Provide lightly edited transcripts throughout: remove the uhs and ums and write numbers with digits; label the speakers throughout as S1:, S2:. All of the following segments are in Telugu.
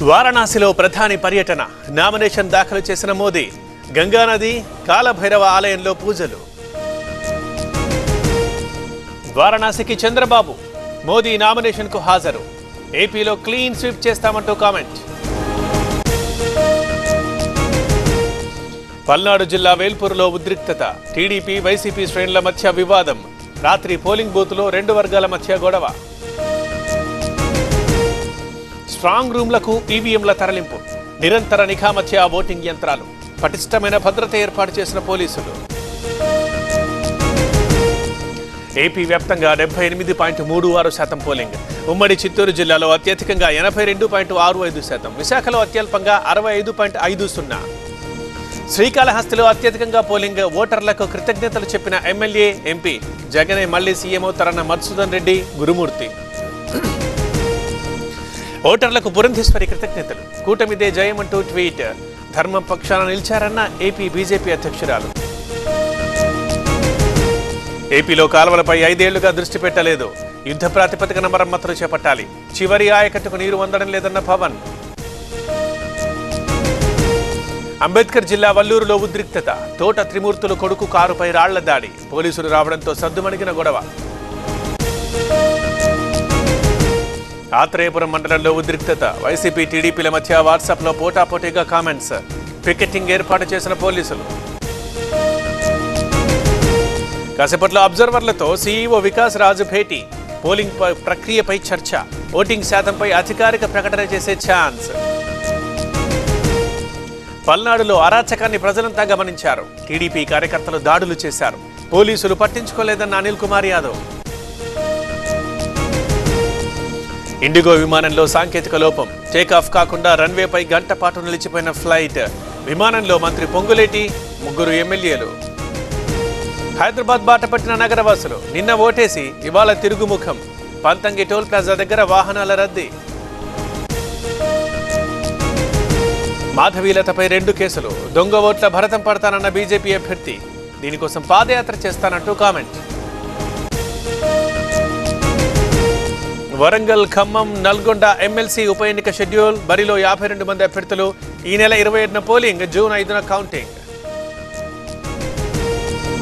S1: వారణాసిలో ప్రధాని పర్యటన నామినేషన్ దాఖలు చేసిన మోదీ గంగానది కాలభైరవ ఆలయంలో పూజలు. వారణాసికి చంద్రబాబు మోదీ నామినేషన్ కు హాజరు. ఏపీలో క్లీన్ స్వీప్ చేస్తామంటూ కామెంట్. పల్నాడు జిల్లా వేల్పూరులో ఉద్రిక్తత. టీడీపీ వైసీపీ శ్రేణుల మధ్య వివాదం. రాత్రి పోలింగ్ బూత్లో రెండు వర్గాల మధ్య గొడవ. స్ట్రాంగ్ రూమ్లకు ఈవీఎంల తరలింపు. నిరంతర నిఘా మధ్య ఓటింగ్ యంత్రాలు. పటిష్టమైన భద్రత ఏర్పాటు చేసిన పోలీసులు. ఏపీ వ్యాప్తంగా 78.36% పోలింగ్. ఉమ్మడి చిత్తూరు జిల్లాలో అత్యధికంగా 82.65%. విశాఖలో అత్యల్పంగా 65.50%. శ్రీకాళహస్తిలో అత్యధికంగా పోలింగ్. ఓటర్లకు కృతజ్ఞతలు చెప్పిన ఎమ్మెల్యే, ఎంపీ. జగనే మళ్లీ సీఎం అవుతారన్న మధుసూదన్ రెడ్డి, గురుమూర్తి. ఓటర్లకు పురంధేశ్వరి కృతజ్ఞతలు. కూటమిదే జయమంటూ ట్వీట్. ధర్మం పక్షాన నిలిచారన్న ఏపీ బీజేపీ అధ్యక్షురాలు. ఏపీలో కాలువలపై 5 ఏళ్లుగా దృష్టి పెట్టలేదు. యుద్ధ ప్రాతిపదికన మరమ్మతులు చేపట్టాలి. చివరి ఆయకట్టుకు నీరు అందడం లేదన్న పవన్. అంబేద్కర్ జిల్లా వల్లూరులో ఉద్రిక్తత. తోట త్రిమూర్తులు కొడుకు కారుపై రాళ్ల దాడి. పోలీసులు రావడంతో సద్దుమణిగిన గొడవ. ఆత్రేయపురం మండలంలో ఉద్రిక్తత. వైసీపీ టీడీపీల మధ్య వాట్సాప్లో పోటాపోటీగా కామెంట్స్. పికెటింగ్ ఏర్పాటు చేసిన పోలీసులు. కాసేపట్లో అబ్జర్వర్లతో సీఈఓ వికాస్ రాజు భేటీ. పోలింగ్ ప్రక్రియపై చర్చ. ఓటింగ్ శాతంపై అధికారిక ప్రకటన చేసే ఛాన్స్. పల్నాడులో అరాచకాన్ని ప్రజలంతా గమనించారు. టీడీపీ కార్యకర్తలు దాడులు చేశారు. పోలీసులు పట్టించుకోలేదన్న అనిల్ కుమార్ యాదవ్. ఇండిగో విమానంలో సాంకేతిక లోపం. టేకాఫ్ కాకుండా రన్వేపై గంట పాటు నిలిచిపోయిన ఫ్లైట్. విమానంలో మంత్రి పొంగులేటి, 3 ఎమ్మెల్యేలు. హైదరాబాద్ బాట పట్టిన నగరవాసులు. నిన్న ఓటేసి ఇవాళ తిరుగుముఖం. పంతంగి టోల్ ప్లాజా దగ్గర వాహనాల రద్దీ. మాధవీలతపై 2 కేసులు. దొంగ ఓట్ల భరతం పడతానన్న బీజేపీ అభ్యర్థి. దీనికోసం పాదయాత్ర చేస్తానంటూ కామెంట్. వరంగల్, ఖమ్మం, నల్గొండ ఎమ్మెల్సీ ఉప ఎన్నిక షెడ్యూల్. బరిలో 52 మంది అభ్యర్థులు. ఈ నెల 27న పోలింగ్, జూన్ 5న కౌంటింగ్.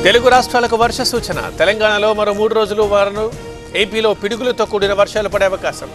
S1: తెలుగు రాష్ట్రాలకు వర్ష సూచన. తెలంగాణలో మరో 3 రోజులు వారం. ఏపీలో పిడుగులతో కూడిన వర్షాలు పడే అవకాశం.